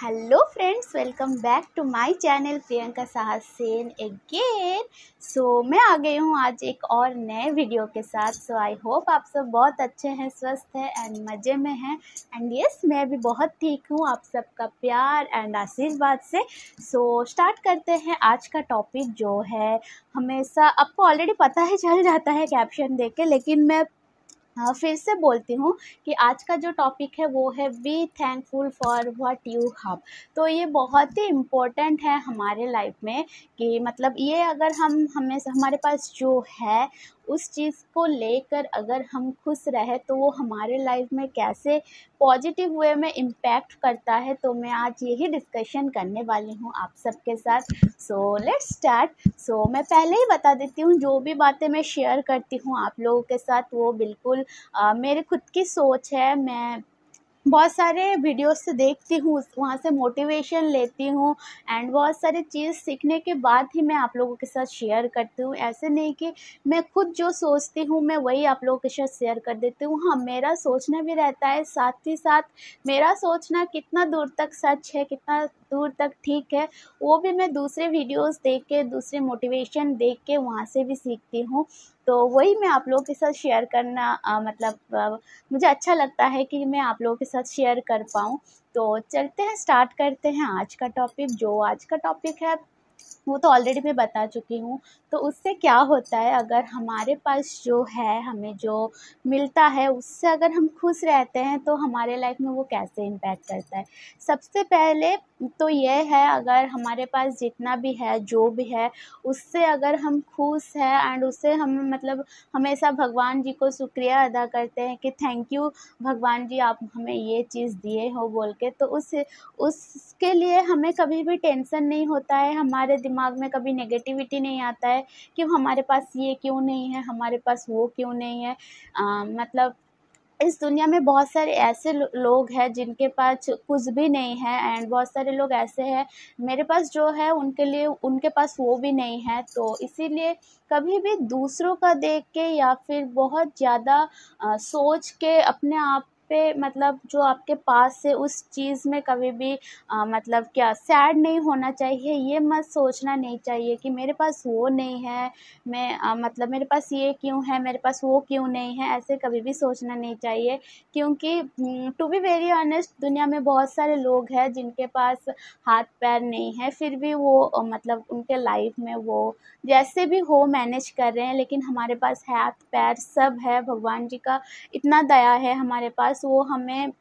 Hello friends, welcome back to my channel Priyanka Sahas Sen again. मैं आ गई हूँ आज एक और नए वीडियो के साथ। आई होप आप सब बहुत अच्छे हैं, स्वस्थ हैं एंड मज़े में हैं। एंड यस, मैं भी बहुत ठीक हूँ आप सबका प्यार एंड आशीर्वाद से। स्टार्ट करते हैं आज का टॉपिक जो है, हमेशा आपको ऑलरेडी पता है, चल जाता है कैप्शन देख के, लेकिन मैं फिर से बोलती हूँ कि आज का जो टॉपिक है वो है be thankful for what you have. तो ये बहुत ही इम्पोर्टेंट है हमारे लाइफ में कि मतलब ये अगर हम हमेशा हमारे पास जो है उस चीज़ को लेकर अगर हम खुश रहे तो वो हमारे लाइफ में कैसे पॉजिटिव वे में इम्पैक्ट करता है। तो मैं आज यही डिस्कशन करने वाली हूँ आप सबके साथ। Let's start. मैं पहले ही बता देती हूँ, जो भी बातें मैं शेयर करती हूँ आप लोगों के साथ वो बिल्कुल मेरे खुद की सोच है। मैं बहुत सारे वीडियोस से देखती हूँ, वहाँ से मोटिवेशन लेती हूँ एंड बहुत सारी चीज़ सीखने के बाद ही मैं आप लोगों के साथ शेयर करती हूँ। ऐसे नहीं कि मैं खुद जो सोचती हूँ मैं वही आप लोगों के साथ शेयर कर देती हूँ। हाँ, मेरा सोचना भी रहता है, साथ ही साथ मेरा सोचना कितना दूर तक सच है, कितना दूर तक ठीक है, वो भी मैं दूसरे वीडियोस देख के, दूसरे मोटिवेशन देख के वहाँ से भी सीखती हूँ। तो वही मैं आप लोगों के साथ शेयर करना मुझे अच्छा लगता है कि मैं आप लोगों के साथ शेयर कर पाऊँ। तो चलते हैं, स्टार्ट करते हैं आज का टॉपिक। जो आज का टॉपिक है वो तो ऑलरेडी मैं बता चुकी हूँ। तो उससे क्या होता है, अगर हमारे पास जो है, हमें जो मिलता है उससे अगर हम खुश रहते हैं तो हमारे लाइफ में वो कैसे इम्पैक्ट करता है। सबसे पहले तो ये है, अगर हमारे पास जितना भी है, जो भी है, उससे अगर हम खुश हैं एंड उससे हम मतलब हमेशा भगवान जी को शुक्रिया अदा करते हैं कि थैंक यू भगवान जी, आप हमें ये चीज़ दिए हो बोल के, तो उसके लिए हमें कभी भी टेंशन नहीं होता है, हमारे दिमाग में कभी नेगेटिविटी नहीं आता है कि हमारे पास ये क्यों नहीं है, हमारे पास वो क्यों नहीं है। मतलब इस दुनिया में बहुत सारे ऐसे लोग हैं जिनके पास कुछ भी नहीं है एंड बहुत सारे लोग ऐसे हैं मेरे पास जो है उनके लिए उनके पास वो भी नहीं है। तो इसीलिए कभी भी दूसरों का देख के या फिर बहुत ज़्यादा सोच के अपने आप पे, मतलब जो आपके पास है उस चीज़ में कभी भी मतलब क्या सैड नहीं होना चाहिए। ये मत सोचना नहीं चाहिए कि मेरे पास वो नहीं है, मैं मतलब मेरे पास ये क्यों है, मेरे पास वो क्यों नहीं है, ऐसे कभी भी सोचना नहीं चाहिए। क्योंकि टू बी वेरी ऑनेस्ट, दुनिया में बहुत सारे लोग हैं जिनके पास हाथ पैर नहीं है, फिर भी वो मतलब उनके लाइफ में वो जैसे भी हो मैनेज कर रहे हैं। लेकिन हमारे पास हाथ पैर सब है, भगवान जी का इतना दया है हमारे पास, वो हमें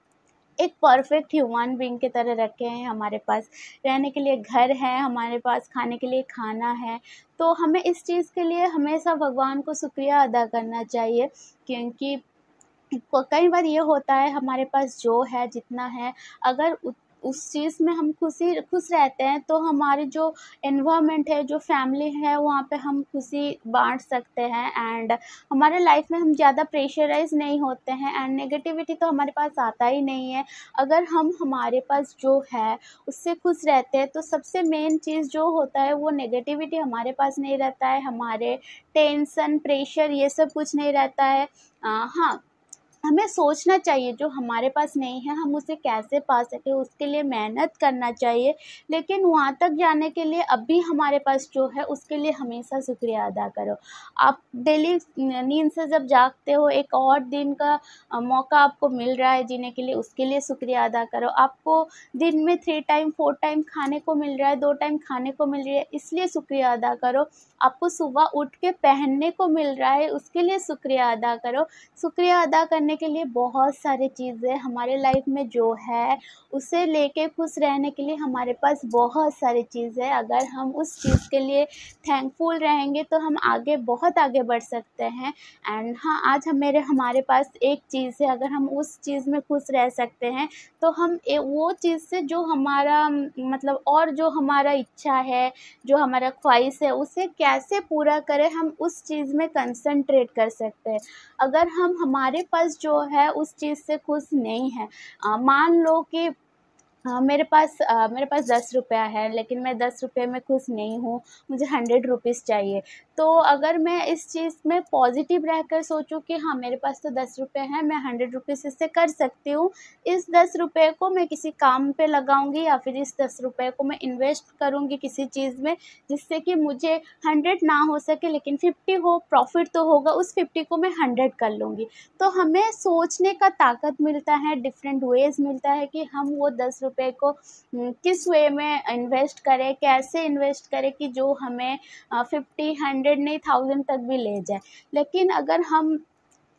एक परफेक्ट ह्यूमन बीइंग की तरह रखे हैं। हमारे पास रहने के लिए घर है, हमारे पास खाने के लिए खाना है। तो हमें इस चीज़ के लिए हमेशा भगवान को शुक्रिया अदा करना चाहिए। क्योंकि कई बार ये होता है, हमारे पास जो है जितना है, अगर उस चीज़ में हम खुश रहते हैं तो हमारे जो एनवायरनमेंट है, जो फैमिली है, वहाँ पे हम खुशी बांट सकते हैं एंड हमारे लाइफ में हम ज़्यादा प्रेशराइज नहीं होते हैं एंड नेगेटिविटी तो हमारे पास आता ही नहीं है। अगर हम हमारे पास जो है उससे खुश रहते हैं तो सबसे मेन चीज़ जो होता है वो नेगेटिविटी हमारे पास नहीं रहता है, हमारे टेंशन प्रेशर ये सब कुछ नहीं रहता है। हाँ, हमें सोचना चाहिए जो हमारे पास नहीं है हम उसे कैसे पा सकें, उसके लिए मेहनत करना चाहिए। लेकिन वहाँ तक जाने के लिए अभी हमारे पास जो है उसके लिए हमेशा शुक्रिया अदा करो। आप डेली नींद से जब जागते हो, एक और दिन का मौका आपको मिल रहा है जीने के लिए, उसके लिए शुक्रिया अदा करो। आपको दिन में 3 टाइम 4 टाइम खाने को मिल रहा है, 2 टाइम खाने को मिल रही है, इसलिए शुक्रिया अदा करो। आपको सुबह उठ के पहनने को मिल रहा है, उसके लिए शुक्रिया अदा करो। शुक्रिया अदा करने के लिए बहुत सारी चीज़ें हमारे लाइफ में जो है उसे लेके खुश रहने के लिए हमारे पास बहुत सारी चीज़ है। अगर हम उस चीज़ के लिए थैंकफुल रहेंगे तो हम आगे बहुत आगे बढ़ सकते हैं। एंड हाँ, आज हमारे पास एक चीज़ है, अगर हम उस चीज़ में खुश रह सकते हैं तो हम वो चीज़ से जो हमारा मतलब और जो हमारा इच्छा है, जो हमारा ख्वाहिश है, उसे कैसे पूरा करें, हम उस चीज़ में कंसंट्रेट कर सकते हैं। अगर हम हमारे पास जो है उस चीज़ से खुश नहीं हैं, मान लो कि मेरे पास 10 रुपया है लेकिन मैं 10 रुपये में खुश नहीं हूँ, मुझे 100 रुपीज़ चाहिए। तो अगर मैं इस चीज़ में पॉजिटिव रहकर सोचूं कि हाँ मेरे पास तो 10 रुपये हैं, मैं 100 रुपीज़ इससे कर सकती हूँ, इस 10 रुपये को मैं किसी काम पे लगाऊंगी या फिर इस 10 रुपये को मैं इन्वेस्ट करूंगी किसी चीज़ में, जिससे कि मुझे 100 ना हो सके लेकिन 50 हो, प्रॉफिट तो होगा, उस 50 को मैं 100 कर लूँगी। तो हमें सोचने का ताकत मिलता है, डिफरेंट वेज़ मिलता है कि हम वो 10 रुपये को किस वे में इन्वेस्ट करें, कैसे इन्वेस्ट करें कि जो हमें 50, 100 नहीं 1000 तक भी ले जाए। लेकिन अगर हम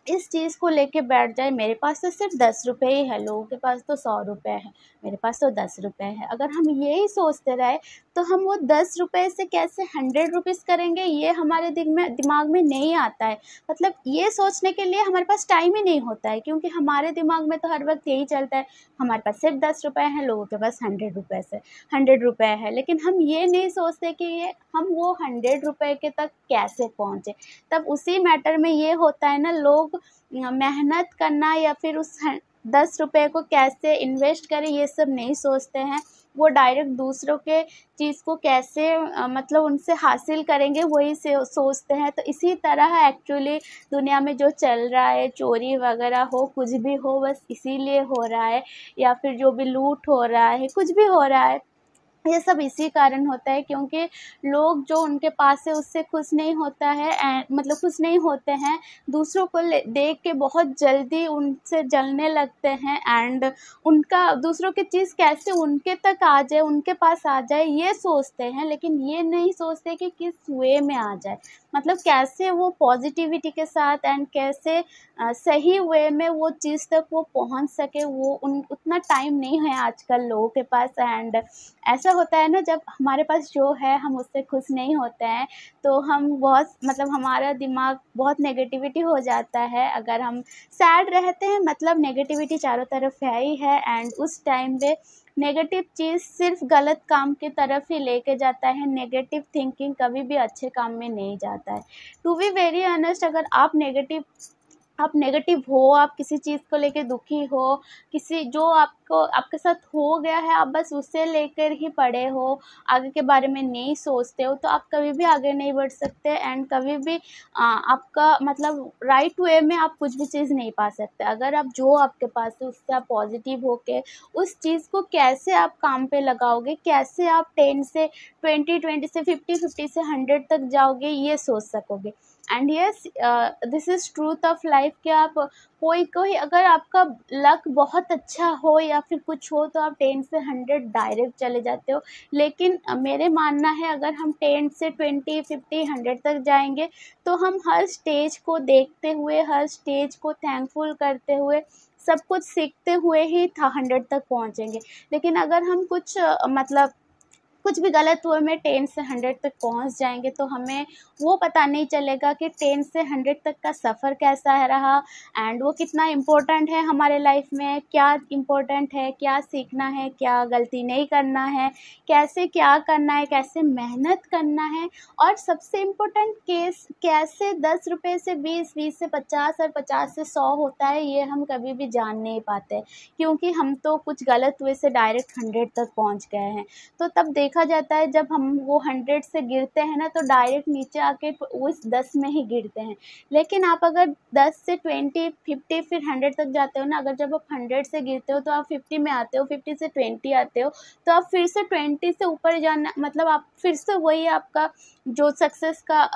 इस चीज़ को लेके बैठ जाए, मेरे पास तो सिर्फ 10 रुपये ही है, लोगों के पास तो 100 रुपये है, मेरे पास तो 10 रुपये है, अगर हम यही सोचते रहे तो हम वो 10 रुपये से कैसे 100 रुपीज़ करेंगे, ये हमारे दिमाग में नहीं आता है। मतलब ये सोचने के लिए हमारे पास टाइम ही नहीं होता है, क्योंकि हमारे दिमाग में तो हर वक्त यही चलता है, हमारे पास सिर्फ 10 रुपये हैं, लोगों के पास 100 रुपये है। लेकिन हम ये नहीं सोचते कि ये हम वो 100 रुपये के तक कैसे पहुँचे। तब उसी मैटर में ये होता है ना, लोग मेहनत करना या फिर उस 10 रुपये को कैसे इन्वेस्ट करें ये सब नहीं सोचते हैं, वो डायरेक्ट दूसरों के चीज़ को कैसे मतलब उनसे हासिल करेंगे वही से सोचते हैं। तो इसी तरह एक्चुअली दुनिया में जो चल रहा है, चोरी वगैरह हो, कुछ भी हो, बस इसीलिए हो रहा है, या फिर जो भी लूट हो रहा है, कुछ भी हो रहा है, ये सब इसी कारण होता है क्योंकि लोग जो उनके पास है उससे खुश नहीं होता है, मतलब खुश नहीं होते हैं, दूसरों को देख के बहुत जल्दी उनसे जलने लगते हैं, एंड उनका दूसरों की चीज़ कैसे उनके तक आ जाए, उनके पास आ जाए, ये सोचते हैं। लेकिन ये नहीं सोचते कि किस वे में आ जाए, मतलब कैसे वो पॉजिटिविटी के साथ एंड कैसे सही वे में वो चीज़ तक वो पहुंच सके। वो उतना टाइम नहीं है आजकल लोगों के पास, एंड ऐसा होता है ना, जब हमारे पास जो है हम उससे खुश नहीं होते हैं तो हम बहुत मतलब हमारा दिमाग बहुत नेगेटिविटी हो जाता है। अगर हम सैड रहते हैं मतलब नेगेटिविटी चारों तरफ है ही है, एंड उस टाइम पे नेगेटिव चीज़ सिर्फ गलत काम की तरफ ही लेके जाता है। नेगेटिव थिंकिंग कभी भी अच्छे काम में नहीं जाता है। टू बी वेरी ऑनेस्ट, अगर आप नेगेटिव हो, आप किसी चीज़ को लेके दुखी हो, किसी जो आपके साथ हो गया है, आप बस उसे लेकर ही पड़े हो, आगे के बारे में नहीं सोचते हो, तो आप कभी भी आगे नहीं बढ़ सकते, एंड कभी भी आपका मतलब राइट वे में आप कुछ भी चीज़ नहीं पा सकते। अगर आप जो आपके पास है उससे आप पॉजिटिव होके उस चीज़ को कैसे आप काम पे लगाओगे, कैसे आप 10 से 20 से 50 से 100 तक जाओगे, ये सोच सकोगे। And yes, this is truth of life कि आप कोई अगर आपका लक बहुत अच्छा हो या फिर कुछ हो तो आप 10 से 100 डायरेक्ट चले जाते हो। लेकिन मेरे मानना है अगर हम 10 से 20, 50, 100 तक जाएंगे तो हम हर स्टेज को देखते हुए, हर स्टेज को थैंकफुल करते हुए, सब कुछ सीखते हुए ही 100 तक पहुँचेंगे। लेकिन अगर हम मतलब कुछ भी गलत हुए में 10 से 100 तक पहुंच जाएंगे तो हमें वो पता नहीं चलेगा कि 10 से 100 तक का सफ़र कैसा है रहा, एंड वो कितना इम्पोर्टेंट है हमारे लाइफ में, क्या इम्पोर्टेंट है, क्या सीखना है, क्या गलती नहीं करना है, कैसे क्या करना है, कैसे मेहनत करना है, और सबसे इम्पोर्टेंट कैसे 10 रुपये से 20, 20 से 50 और 50 से 100 होता है, ये हम कभी भी जान नहीं पाते क्योंकि हम तो कुछ गलत हुए से डायरेक्ट 100 तक पहुँच गए हैं। तो तब देखा जाता है जब हम वो 100 से गिरते हैं ना तो डायरेक्ट नीचे आके उस 10 में ही गिरते हैं। लेकिन आप अगर 10 से 20, 50 फिर 100 तक जाते हो ना, अगर जब आप 100 से गिरते हो तो आप 50 में आते हो, 50 से 20 आते हो, तो आप फिर से 20 से ऊपर जाना, मतलब आप फिर से वही आपका जो सक्सेस का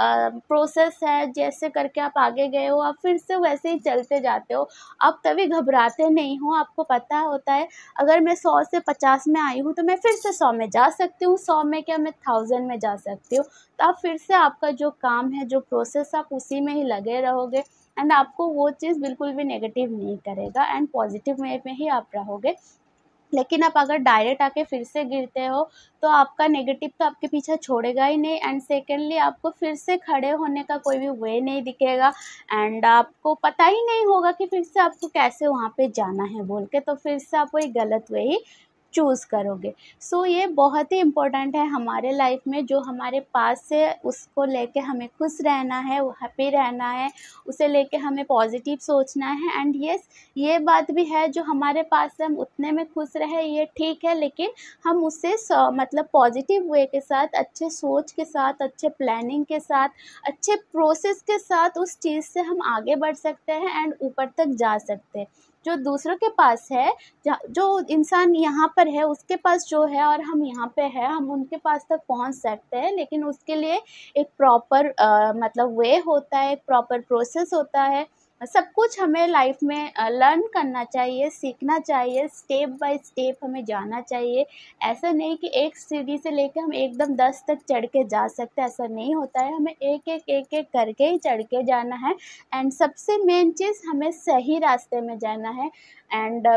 प्रोसेस है, जैसे करके आप आगे गए हो आप फिर से वैसे ही चलते जाते हो। आप तभी घबराते नहीं हो, आपको पता होता है अगर मैं 100 से 50 में आई हूँ तो मैं फिर से 100 में जा सकती हूँ, 100 में क्या मैं 1000 में जा सकती हूँ। तो आप फिर से आपका जो काम है, जो प्रोसेस, आप उसी में ही लगे रहोगे, एंड आपको वो चीज़ बिल्कुल भी नेगेटिव नहीं करेगा, एंड पॉजिटिव वे में ही आप रहोगे। लेकिन आप अगर डायरेक्ट आके फिर से गिरते हो तो आपका नेगेटिव तो आपके पीछे छोड़ेगा ही नहीं, एंड सेकेंडली आपको फिर से खड़े होने का कोई भी वे नहीं दिखेगा, एंड आपको पता ही नहीं होगा कि फिर से आपको कैसे वहाँ पे जाना है बोल के, तो फिर से आप वही गलत वे ही चूज़ करोगे। सो ये बहुत ही इम्पोर्टेंट है हमारे लाइफ में, जो हमारे पास है उसको लेके हमें खुश रहना है, हैप्पी रहना है, उसे लेके हमें पॉजिटिव सोचना है। एंड यस, ये बात भी है जो हमारे पास है हम उतने में खुश रहे ये ठीक है, लेकिन हम उससे मतलब पॉजिटिव वे के साथ, अच्छे सोच के साथ, अच्छे प्लानिंग के साथ, अच्छे प्रोसेस के साथ उस चीज़ से हम आगे बढ़ सकते हैं एंड ऊपर तक जा सकते हैं। जो दूसरों के पास है, जो इंसान यहाँ पर है उसके पास जो है और हम यहाँ पे है, हम उनके पास तक पहुँच सकते हैं, लेकिन उसके लिए एक प्रॉपर मतलब वे होता है, एक प्रॉपर प्रोसेस होता है। सब कुछ हमें लाइफ में लर्न करना चाहिए, सीखना चाहिए, स्टेप बाय स्टेप हमें जाना चाहिए। ऐसा नहीं कि एक सीढ़ी से लेकर हम एकदम 10 तक चढ़ के जा सकते हैं, ऐसा नहीं होता है। हमें एक-एक करके ही चढ़ के जाना है एंड सबसे मेन चीज़ हमें सही रास्ते में जाना है एंड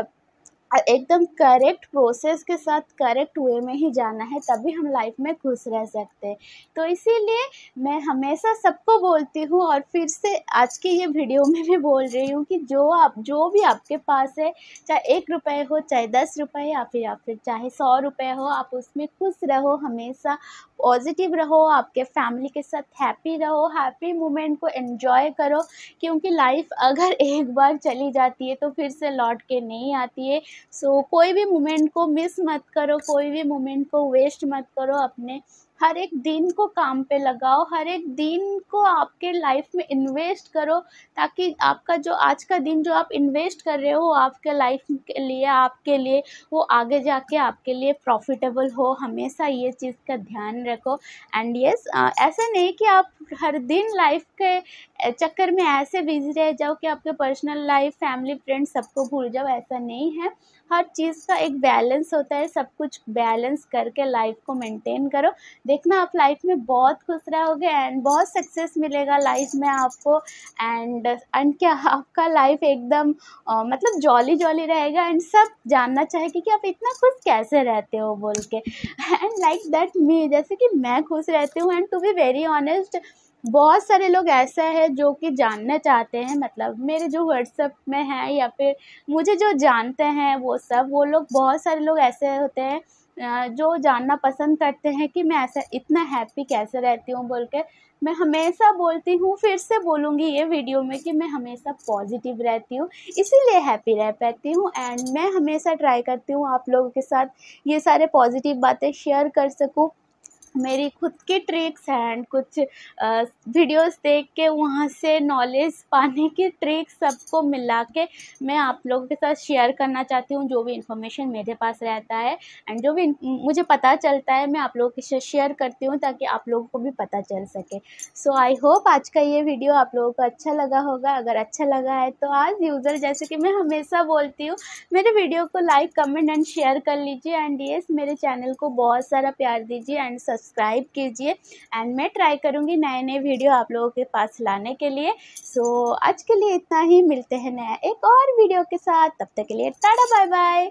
एकदम करेक्ट प्रोसेस के साथ करेक्ट वे में ही जाना है, तभी हम लाइफ में खुश रह सकते हैं। तो इसीलिए मैं हमेशा सबको बोलती हूँ और फिर से आज की ये वीडियो में भी बोल रही हूँ कि जो भी आपके पास है, चाहे 1 रुपये हो, चाहे 10 रुपये या फिर चाहे 100 रुपये हो, आप उसमें खुश रहो, हमेशा पॉजिटिव रहो, आपके फैमिली के साथ हैप्पी रहो, हैप्पी मोमेंट को एन्जॉय करो, क्योंकि लाइफ अगर एक बार चली जाती है तो फिर से लौट के नहीं आती है। सो कोई भी मोमेंट को मिस मत करो, कोई भी मोमेंट को वेस्ट मत करो, अपने हर एक दिन को काम पे लगाओ, हर एक दिन को आपके लाइफ में इन्वेस्ट करो, ताकि आपका जो आज का दिन जो आप इन्वेस्ट कर रहे हो आपके लाइफ के लिए, आपके लिए, वो आगे जाके आपके लिए प्रॉफिटेबल हो। हमेशा ये चीज़ का ध्यान रखो। एंड यस, ऐसा नहीं कि आप हर दिन लाइफ के चक्कर में ऐसे बिजी रह जाओ कि आपके पर्सनल लाइफ, फैमिली, फ्रेंड्स सबको भूल जाओ, ऐसा नहीं है। हर चीज़ का एक बैलेंस होता है, सब कुछ बैलेंस करके लाइफ को मेंटेन करो। देखना आप लाइफ में बहुत खुश रहोगे एंड बहुत सक्सेस मिलेगा लाइफ में आपको। एंड क्या आपका लाइफ एकदम मतलब जॉली जॉली रहेगा एंड सब जानना चाहेगी कि आप इतना खुश कैसे रहते हो बोल के। एंड लाइक दैट मी, जैसे कि मैं खुश रहती हूँ। And to be very honest, बहुत सारे लोग ऐसा है जो कि जानना चाहते हैं, मतलब मेरे जो व्हाट्सएप में है या फिर मुझे जो जानते हैं वो लोग, बहुत सारे लोग ऐसे होते हैं जो जानना पसंद करते हैं कि मैं ऐसा इतना हैप्पी कैसे रहती हूँ बोल के। मैं हमेशा बोलती हूँ, फिर से बोलूँगी ये वीडियो में कि मैं हमेशा पॉजिटिव रहती हूँ, इसीलिए हैप्पी रह पाती हूँ। एंड मैं हमेशा ट्राई करती हूँ आप लोगों के साथ ये सारे पॉजिटिव बातें शेयर कर सकूँ। मेरी खुद की ट्रिक्स एंड कुछ वीडियोस देख के वहाँ से नॉलेज पाने की ट्रिक्स सबको मिला के मैं आप लोगों के साथ शेयर करना चाहती हूँ। जो भी इन्फॉर्मेशन मेरे पास रहता है एंड जो भी मुझे पता चलता है, मैं आप लोगों के साथ शेयर करती हूँ ताकि आप लोगों को भी पता चल सके। सो आई होप आज का ये वीडियो आप लोगों को अच्छा लगा होगा। अगर अच्छा लगा है तो आज यूज़र, जैसे कि मैं हमेशा बोलती हूँ, मेरे वीडियो को लाइक, कमेंट एंड शेयर कर लीजिए। एंड यस, मेरे चैनल को बहुत सारा प्यार दीजिए एंड सब्सक्राइब कीजिए। एंड मैं ट्राई करूँगी नए नए वीडियो आप लोगों के पास लाने के लिए। सो आज के लिए इतना ही, मिलते हैं नया एक और वीडियो के साथ, तब तक के लिए टाटा बाय बाय।